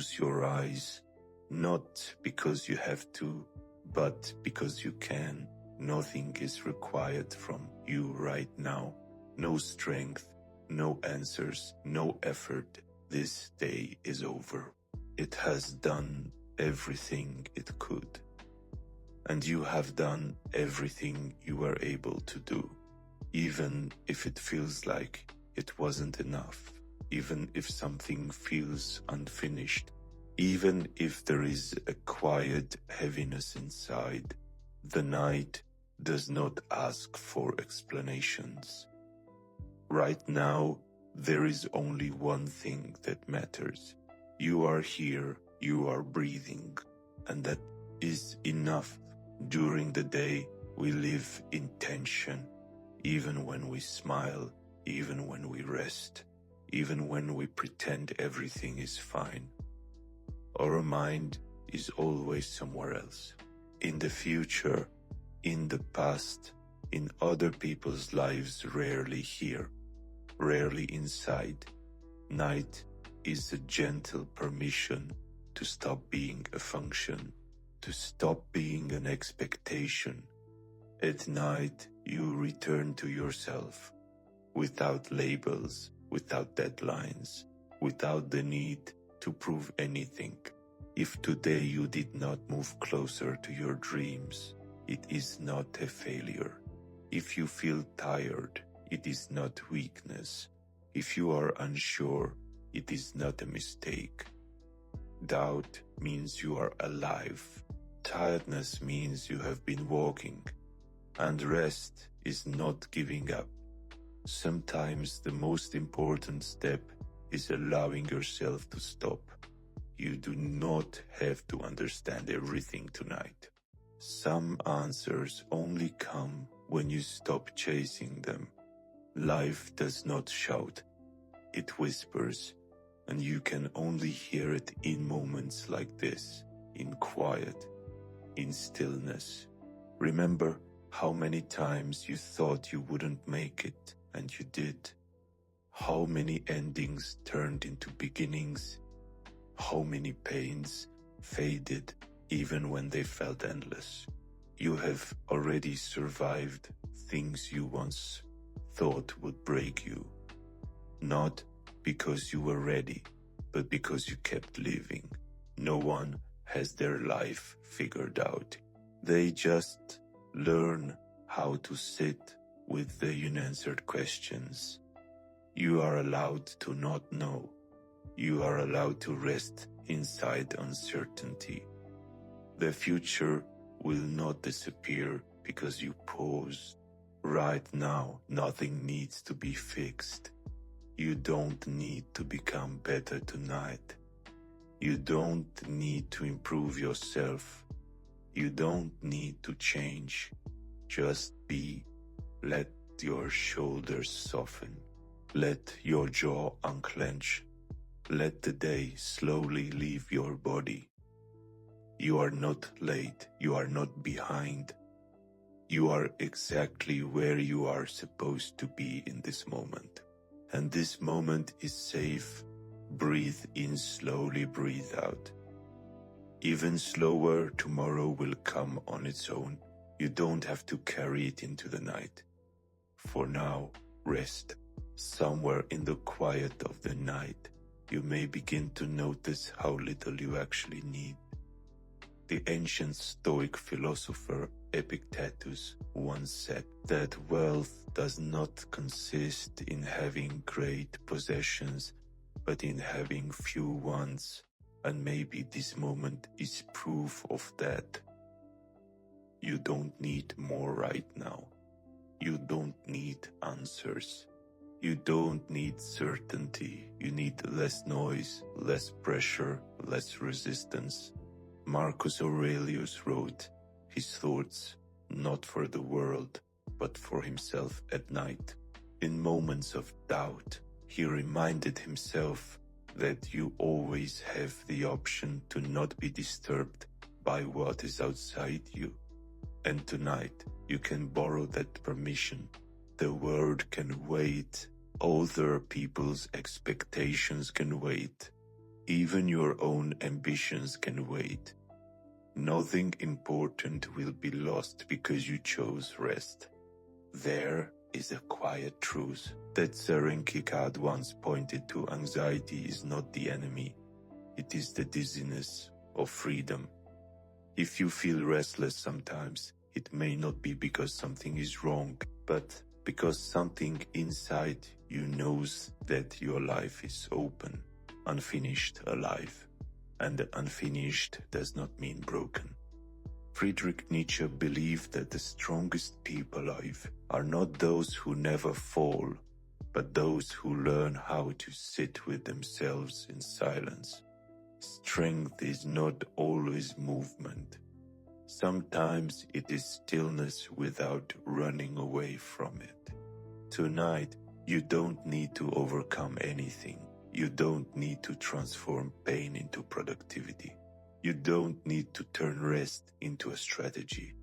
close your eyes, not because you have to, but because you can. Nothing is required from you right now. No strength, no answers, no effort. This day is over. It has done everything it could. And you have done everything you were able to do. Even if it feels like it wasn't enough. Even if something feels unfinished. Even if there is a quiet heaviness inside. The night does not ask for explanations. Right now, there is only one thing that matters. You are here, you are breathing, and that is enough. During the day, we live in tension, even when we smile, even when we rest, even when we pretend everything is fine. Our mind is always somewhere else. In the future, in the past, in other people's lives, rarely here, rarely inside. Night is a gentle permission to stop being a function, to stop being an expectation. At night, you return to yourself, without labels, without deadlines, without the need to prove anything. If today you did not move closer to your dreams, it is not a failure. If you feel tired, it is not weakness. If you are unsure, it is not a mistake. Doubt means you are alive. Tiredness means you have been walking. And rest is not giving up. Sometimes the most important step is allowing yourself to stop. You do not have to understand everything tonight. Some answers only come when you stop chasing them. Life does not shout, it whispers, and you can only hear it in moments like this, in quiet, in stillness. Remember how many times you thought you wouldn't make it, and you did. How many endings turned into beginnings. How many pains faded even when they felt endless. You have already survived things you once thought would break you. Not because you were ready, but because you kept living. No one has their life figured out. They just learn how to sit with the unanswered questions. You are allowed to not know. You are allowed to rest inside uncertainty. The future will not disappear because you pause. Right now, nothing needs to be fixed. You don't need to become better tonight. You don't need to improve yourself. You don't need to change. Just be. Let your shoulders soften. Let your jaw unclench. Let the day slowly leave your body. You are not late. You are not behind. You are exactly where you are supposed to be in this moment. And this moment is safe. Breathe in slowly, breathe out. Even slower, tomorrow will come on its own. You don't have to carry it into the night. For now, rest. Somewhere in the quiet of the night, you may begin to notice how little you actually need. The ancient Stoic philosopher Epictetus once said that wealth does not consist in having great possessions, but in having few ones, and maybe this moment is proof of that. You don't need more right now. You don't need answers. You don't need certainty. You need less noise, less pressure, less resistance. Marcus Aurelius wrote his thoughts not for the world, but for himself at night. In moments of doubt, he reminded himself that you always have the option to not be disturbed by what is outside you. And tonight, you can borrow that permission. The world can wait. Other people's expectations can wait. Even your own ambitions can wait. Nothing important will be lost because you chose rest. There is a quiet truth that Søren Kierkegaard once pointed to. Anxiety is not the enemy. It is the dizziness of freedom. If you feel restless sometimes, it may not be because something is wrong, but because something inside you knows that your life is open, unfinished, alive. And unfinished does not mean broken. Friedrich Nietzsche believed that the strongest people alive are not those who never fall, but those who learn how to sit with themselves in silence. Strength is not always movement. Sometimes it is stillness without running away from it. Tonight, you don't need to overcome anything. You don't need to transform pain into productivity. You don't need to turn rest into a strategy.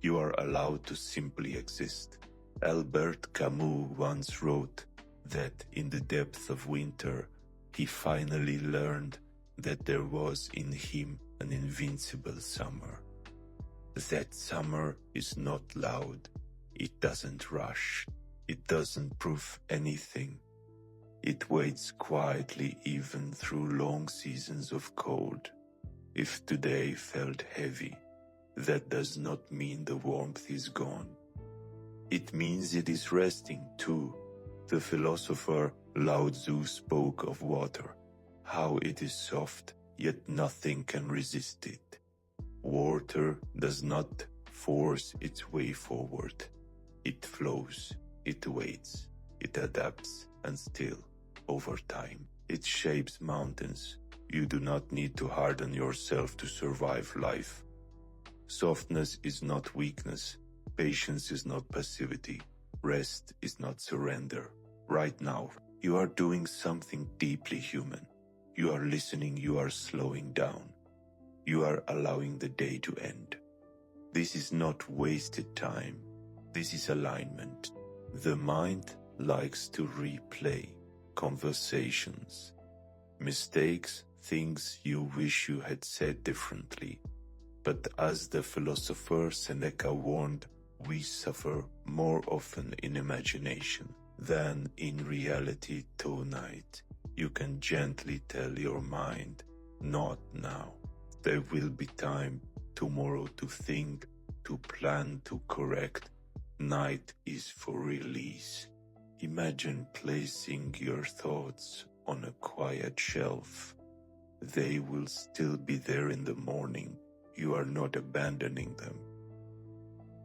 You are allowed to simply exist. Albert Camus once wrote that in the depths of winter, he finally learned that there was in him an invincible summer. That summer is not loud. It doesn't rush. It doesn't prove anything. It waits quietly even through long seasons of cold. If today felt heavy, that does not mean the warmth is gone. It means it is resting too. The philosopher Lao Tzu spoke of water, how it is soft, yet nothing can resist it. Water does not force its way forward. It flows, it waits, it adapts, and still, over time, it shapes mountains. You do not need to harden yourself to survive life. Softness is not weakness. Patience is not passivity. Rest is not surrender. Right now, you are doing something deeply human. You are listening, you are slowing down. You are allowing the day to end. This is not wasted time. This is alignment. The mind likes to replay conversations, mistakes, things you wish you had said differently. But as the philosopher Seneca warned, we suffer more often in imagination than in reality. Tonight, you can gently tell your mind, not now. There will be time tomorrow to think, to plan, to correct. Night is for release. Imagine placing your thoughts on a quiet shelf. They will still be there in the morning. You are not abandoning them.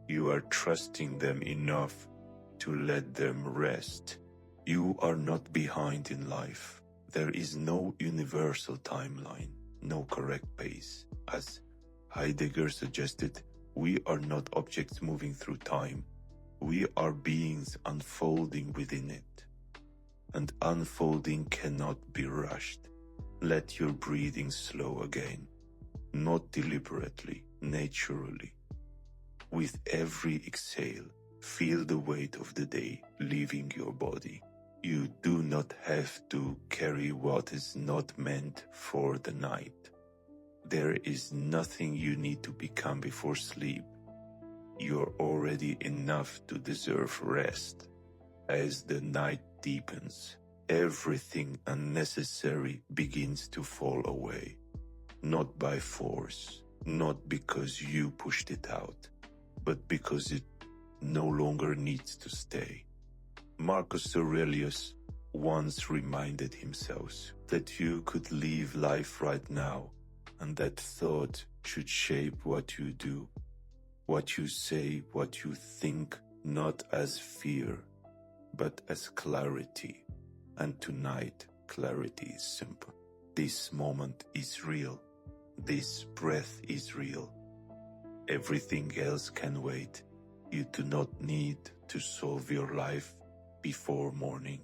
You are trusting them enough to let them rest. You are not behind in life. There is no universal timeline, no correct pace. As Heidegger suggested, we are not objects moving through time. We are beings unfolding within it. And unfolding cannot be rushed. Let your breathing slow again, not deliberately, naturally. With every exhale, feel the weight of the day leaving your body. You do not have to carry what is not meant for the night. There is nothing you need to become before sleep. You're already enough to deserve rest. As the night deepens, everything unnecessary begins to fall away. Not by force, not because you pushed it out, but because it no longer needs to stay. Marcus Aurelius once reminded himself that you could live life right now, and that thought should shape what you do, what you say, what you think, not as fear, but as clarity. And tonight, clarity is simple. This moment is real. This breath is real. Everything else can wait. You do not need to solve your life before morning.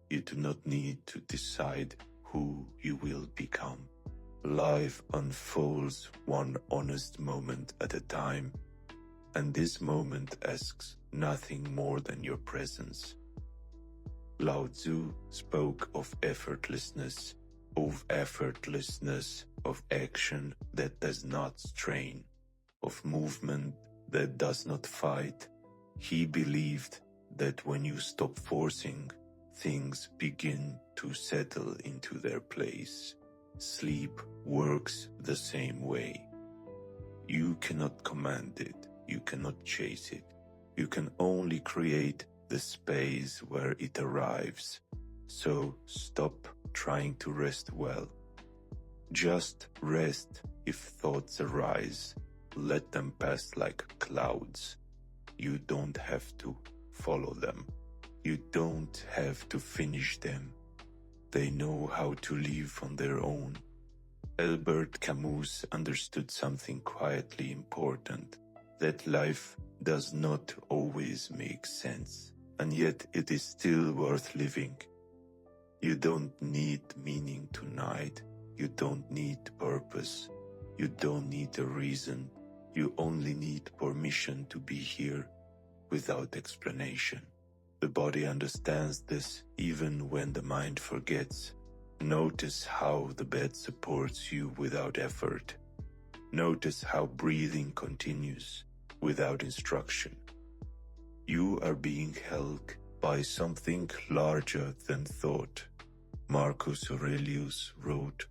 You do not need to decide who you will become. Life unfolds one honest moment at a time, and this moment asks nothing more than your presence. Lao Tzu spoke of effortlessness, of effortlessness, of action that does not strain, of movement that does not fight. He believed that when you stop forcing, things begin to settle into their place. Sleep works the same way. You cannot command it, you cannot chase it. You can only create the space where it arrives. So stop trying to rest well. Just rest if thoughts arise. Let them pass like clouds. You don't have to follow them. You don't have to finish them. They know how to live on their own. Albert Camus understood something quietly important, that life does not always make sense, and yet it is still worth living. You don't need meaning tonight. You don't need purpose. You don't need a reason. You only need permission to be here without explanation. The body understands this even when the mind forgets. Notice how the bed supports you without effort. Notice how breathing continues without instruction. You are being held by something larger than thought. Marcus Aurelius wrote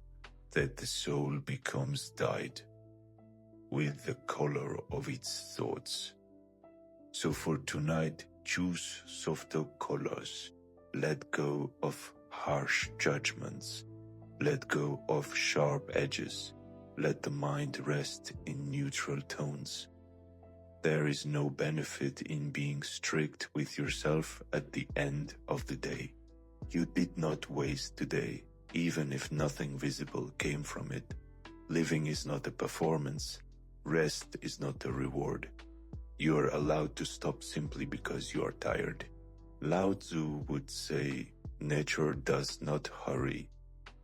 that the soul becomes dyed with the color of its thoughts. So for tonight, choose softer colors. Let go of harsh judgments. Let go of sharp edges. Let the mind rest in neutral tones. There is no benefit in being strict with yourself at the end of the day. You did not waste today, even if nothing visible came from it. Living is not a performance. Rest is not a reward. You are allowed to stop simply because you are tired. Lao Tzu would say, nature does not hurry,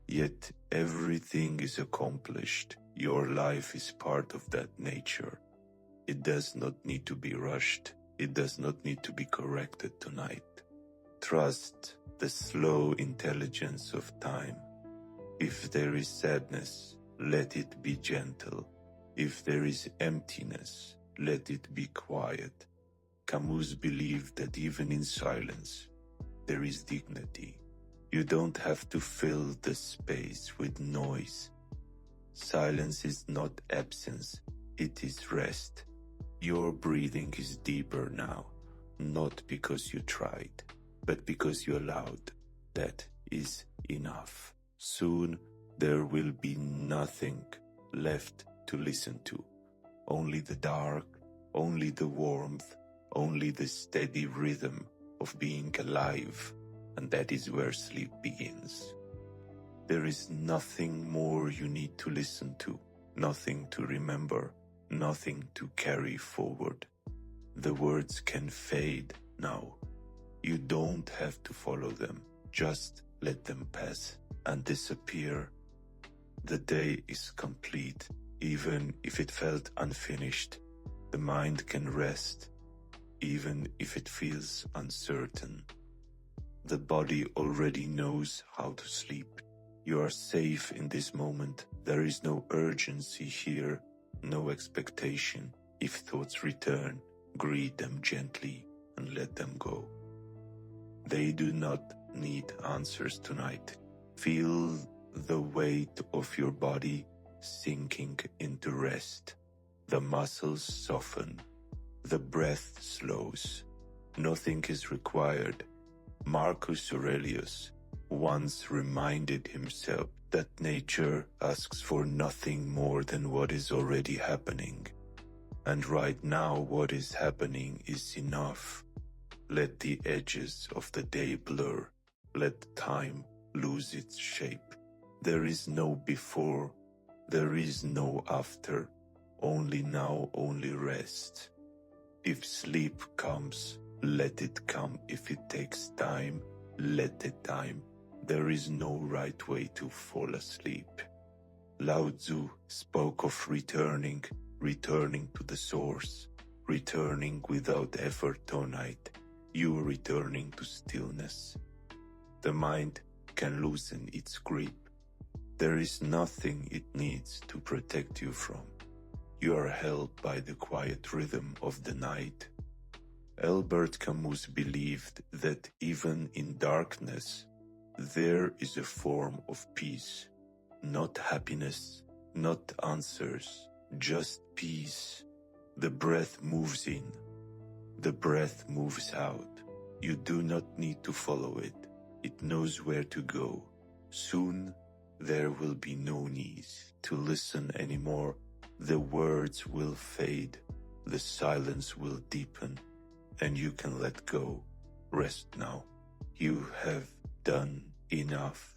yet everything is accomplished. Your life is part of that nature. It does not need to be rushed. It does not need to be corrected tonight. Trust the slow intelligence of time. If there is sadness, let it be gentle. If there is emptiness, let it be quiet. Camus believed that even in silence, there is dignity. You don't have to fill the space with noise. Silence is not absence, it is rest. Your breathing is deeper now, not because you tried, but because you allowed. That is enough. Soon there will be nothing left to listen to. Only the dark, only the warmth, only the steady rhythm of being alive, and that is where sleep begins. There is nothing more you need to listen to, nothing to remember, nothing to carry forward. The words can fade now. You don't have to follow them, just let them pass and disappear. The day is complete, even if it felt unfinished. The mind can rest, even if it feels uncertain. The body already knows how to sleep. You are safe in this moment. There is no urgency here, no expectation. If thoughts return, greet them gently and let them go. They do not need answers tonight. Feel the weight of your body sinking into rest. The muscles soften. The breath slows. Nothing is required. Marcus Aurelius once reminded himself that nature asks for nothing more than what is already happening. And right now what is happening is enough. Let the edges of the day blur. Let time lose its shape. There is no before. There is no after. Only now, only rest. If sleep comes, let it come. If it takes time, let it time. There is no right way to fall asleep. Lao Tzu spoke of returning to the source, returning without effort tonight. You are returning to stillness. The mind can loosen its grip. There is nothing it needs to protect you from. You are held by the quiet rhythm of the night. Albert Camus believed that even in darkness, there is a form of peace. Not happiness, not answers, just peace. The breath moves in. The breath moves out. You do not need to follow it. It knows where to go. Soon, there will be no need to listen anymore. The words will fade. The silence will deepen. And you can let go. Rest now. You have done enough.